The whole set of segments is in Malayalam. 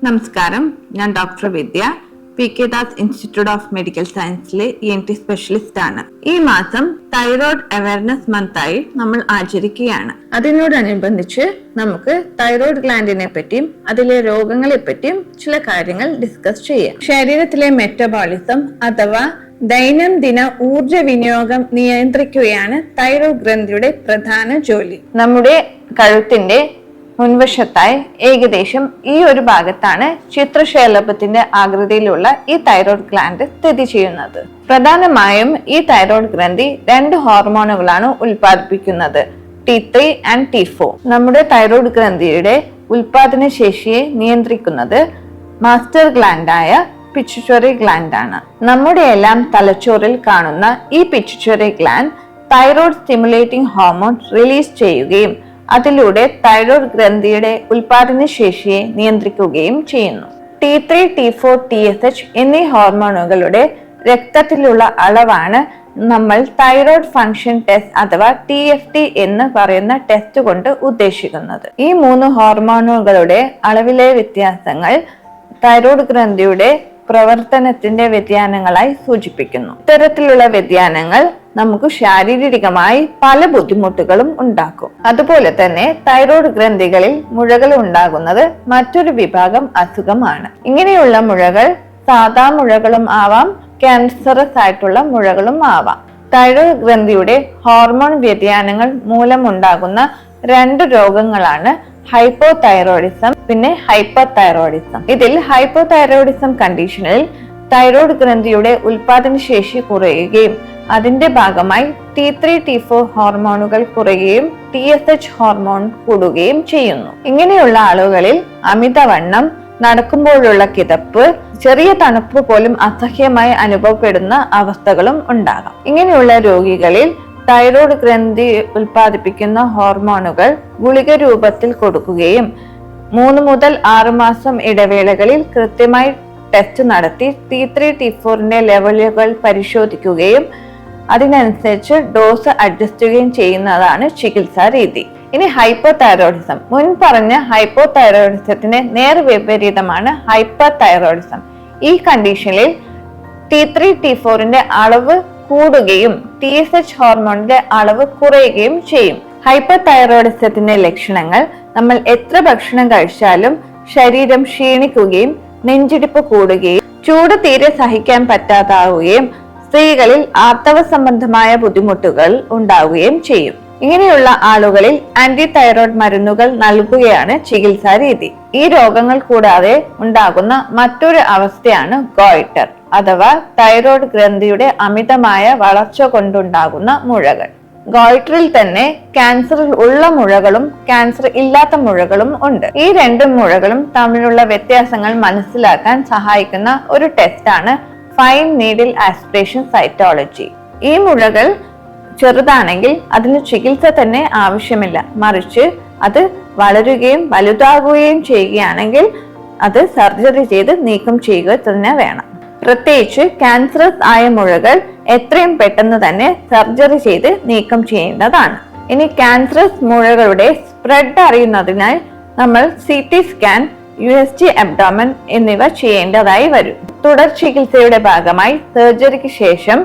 നമസ്കാരം, ഞാൻ doctor Vidya, PK Das institute of medical സയൻസിലെ ENT സ്പെഷ്യലിസ്റ്റ് ആണ്. ഈ മാസം തൈറോയ്ഡ് അവയർനെസ് മന്തായി നമ്മൾ ആചരിക്കുകയാണ്. അതിനോടനുബന്ധിച്ച് നമുക്ക് തൈറോയ്ഡ് ഗ്ലാൻഡിനെ പറ്റിയും അതിലെ രോഗങ്ങളെ പറ്റിയും ചില കാര്യങ്ങൾ ഡിസ്കസ് ചെയ്യാം. ശരീരത്തിലെ മെറ്റബോളിസം അഥവാ ദൈനംദിന ഊർജ വിനിയോഗം നിയന്ത്രിക്കുകയാണ് തൈറോയ്ഡ് ഗ്രന്ഥിയുടെ പ്രധാന ജോലി. നമ്മുടെ കഴുത്തിന്റെ മുൻവശത്തായി ഏകദേശം ഈ ഒരു ഭാഗത്താണ് ചിത്രശലഭത്തിന്റെ ആകൃതിയിലുള്ള ഈ തൈറോയ്ഡ് ഗ്ലാൻഡ് സ്ഥിതി ചെയ്യുന്നത്. പ്രധാനമായും ഈ തൈറോയ്ഡ് ഗ്രന്ഥി 2 ഹോർമോണുകളാണ് ഉൽപ്പാദിപ്പിക്കുന്നത്, T3 ആൻഡ് T4. നമ്മുടെ തൈറോയ്ഡ് ഗ്രന്ഥിയുടെ ഉൽപാദന ശേഷിയെ നിയന്ത്രിക്കുന്നത് മാസ്റ്റർ ഗ്ലാൻഡായ പിറ്റ്യൂട്ടറി ഗ്ലാൻഡ് ആണ്. നമ്മുടെ എല്ലാം തലച്ചോറിൽ കാണുന്ന ഈ pituitary gland thyroid stimulating hormone release ചെയ്യുകയും അതിലൂടെ തൈറോയ്ഡ് ഗ്രന്ഥിയുടെ ഉൽപാദന ശേഷിയെ നിയന്ത്രിക്കുകയും ചെയ്യുന്നു. T3, T4, TSH എന്നീ ഹോർമോണുകളുടെ രക്തത്തിലുള്ള അളവാണ് നമ്മൾ തൈറോയ്ഡ് ഫംഗ്ഷൻ ടെസ്റ്റ് അഥവാ TFT എന്ന് പറയുന്ന ടെസ്റ്റ് കൊണ്ട് ഉദ്ദേശിക്കുന്നത്. ഈ 3 ഹോർമോണുകളുടെ അളവിലെ വ്യത്യാസങ്ങൾ തൈറോയ്ഡ് ഗ്രന്ഥിയുടെ പ്രവർത്തനത്തിന്റെ വ്യതിയാനങ്ങളായി സൂചിപ്പിക്കുന്നു. ഇത്തരത്തിലുള്ള വ്യതിയാനങ്ങൾ നമുക്ക് ശാരീരികമായി പല ബുദ്ധിമുട്ടുകളും ഉണ്ടാക്കും. അതുപോലെ തന്നെ തൈറോയ്ഡ് ഗ്രന്ഥികളിൽ മുഴകൾ ഉണ്ടാകുന്നത് മറ്റൊരു വിഭാഗം അസുഖമാണ്. ഇങ്ങനെയുള്ള മുഴകൾ സാധാ മുഴകളും ആവാം, ക്യാൻസറസ് ആയിട്ടുള്ള മുഴകളും ആവാം. തൈറോയ്ഡ് ഗ്രന്ഥിയുടെ ഹോർമോൺ വ്യതിയാനങ്ങൾ മൂലമുണ്ടാകുന്ന 2 രോഗങ്ങളാണ് ഹൈപ്പോതൈറോയിഡിസം പിന്നെ ഹൈപ്പർ തൈറോയിഡിസം. ഇതിൽ ഹൈപ്പോതൈറോയിഡിസം കണ്ടീഷനിൽ തൈറോയ്ഡ് ഗ്രന്ഥിയുടെ ഉൽപാദന ശേഷി കുറയുകയും അതിന്റെ ഭാഗമായി T3, T4 ഹോർമോണുകൾ കുറയുകയും TSH ഹോർമോൺ കൂടുകയും ചെയ്യുന്നു. ഇങ്ങനെയുള്ള ആളുകളിൽ അമിതവണ്ണം, നടക്കുമ്പോഴുള്ള കിതപ്പ്, ചെറിയ തണുപ്പ് പോലും അസഹ്യമായി അനുഭവപ്പെടുന്ന അവസ്ഥകളും ഉണ്ടാകാം. ഇങ്ങനെയുള്ള രോഗികളിൽ തൈറോയ്ഡ് ഗ്രന്ഥി ഉൽപ്പാദിപ്പിക്കുന്ന ഹോർമോണുകൾ ഗുളിക രൂപത്തിൽ കൊടുക്കുകയും 3 മുതൽ 6 മാസം ഇടവേളകളിൽ കൃത്യമായി ടെസ്റ്റ് നടത്തി T3, T4 ലെവലുകൾ പരിശോധിക്കുകയും അതിനനുസരിച്ച് ഡോസ് അഡ്ജസ്റ്റ് ചെയ്യുകയും ചെയ്യുന്നതാണ് ചികിത്സാ രീതി. ഇനി ഹൈപ്പർ തൈറോയിഡിസം. മുൻ പറഞ്ഞ ഹൈപ്പോതൈറോയിഡിസത്തിന് നേർവിപരീതമാണ് ഹൈപ്പർ തൈറോയിഡിസം. ഈ കണ്ടീഷനിൽ T3, T4 അളവ് കൂടുകയും TSH ഹോർമോണിന്റെ അളവ് കുറയുകയും ചെയ്യും. ഹൈപ്പർ തൈറോയിഡിസത്തിന്റെ ലക്ഷണങ്ങൾ നമ്മൾ എത്ര ഭക്ഷണം കഴിച്ചാലും ശരീരം ക്ഷീണിക്കുകയും നെഞ്ചിടിപ്പ് കൂടുകയും ചൂട് തീരെ സഹിക്കാൻ പറ്റാതാവുകയും സ്ത്രീകളിൽ ആർത്തവ സംബന്ധമായ ബുദ്ധിമുട്ടുകൾ ഉണ്ടാവുകയും ചെയ്യും. ഇങ്ങനെയുള്ള ആളുകളിൽ ആന്റി തൈറോയ്ഡ് മരുന്നുകൾ നൽകുകയാണ് ചികിത്സാ രീതി. ഈ രോഗങ്ങൾ കൂടാതെ ഉണ്ടാകുന്ന മറ്റൊരു അവസ്ഥയാണ് ഗോയിറ്റർ അഥവാ തൈറോയ്ഡ് ഗ്രന്ഥിയുടെ അമിതമായ വളർച്ച കൊണ്ടുണ്ടാകുന്ന മുഴകൾ. ഗോയിറ്ററിൽ തന്നെ ക്യാൻസർ ഉള്ള മുഴകളും ക്യാൻസർ ഇല്ലാത്ത മുഴകളും ഉണ്ട്. ഈ 2 മുഴകളും തമ്മിലുള്ള വ്യത്യാസങ്ങൾ മനസ്സിലാക്കാൻ സഹായിക്കുന്ന ഒരു ടെസ്റ്റാണ് ഫൈൻ നീഡിൽ ആസ്പിറേഷൻ സൈറ്റോളജി. ഈ മുഴകൾ ചെറുതാണെങ്കിൽ അതിന് ചികിത്സ തന്നെ ആവശ്യമില്ല, മറിച്ച് അത് വളരുകയും വലുതാകുകയും ചെയ്യുകയാണെങ്കിൽ അത് സർജറി ചെയ്ത് നീക്കം ചെയ്യുക തന്നെ വേണം. പ്രത്യേകിച്ച് ക്യാൻസറസ് ആയ മുഴകൾ എത്രയും പെട്ടെന്ന് തന്നെ സർജറി ചെയ്ത് നീക്കം ചെയ്യേണ്ടതാണ്. ഇനി ക്യാൻസറസ് മുഴകളുടെ സ്പ്രെഡ് അറിയുന്നതിനായി നമ്മൾ CT സ്കാൻ, USG അബ്ഡോമൻ എന്നിവ ചെയ്യേണ്ടതായി വരും. തുടർ ചികിത്സയുടെ ഭാഗമായി സർജറിക്ക് ശേഷം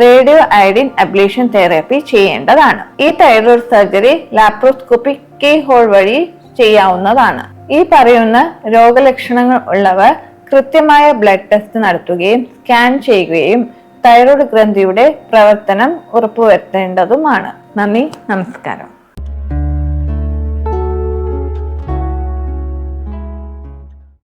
റേഡിയോ അയഡിൻ അബ്ലേഷൻ തെറാപ്പി ചെയ്യേണ്ടതാണ്. ഈ thyroid surgery laparoscopic key hole വഴി ചെയ്യാവുന്നതാണ്. ഈ പറയുന്ന രോഗലക്ഷണങ്ങൾ ഉള്ളവർ കൃത്യമായ ബ്ലഡ് ടെസ്റ്റ് നടത്തുകയും സ്കാൻ ചെയ്യുകയും തൈറോയ്ഡ് ഗ്രന്ഥിയുടെ പ്രവർത്തനം ഉറപ്പുവരുത്തേണ്ടതുമാണ്. നന്ദി, നമസ്കാരം.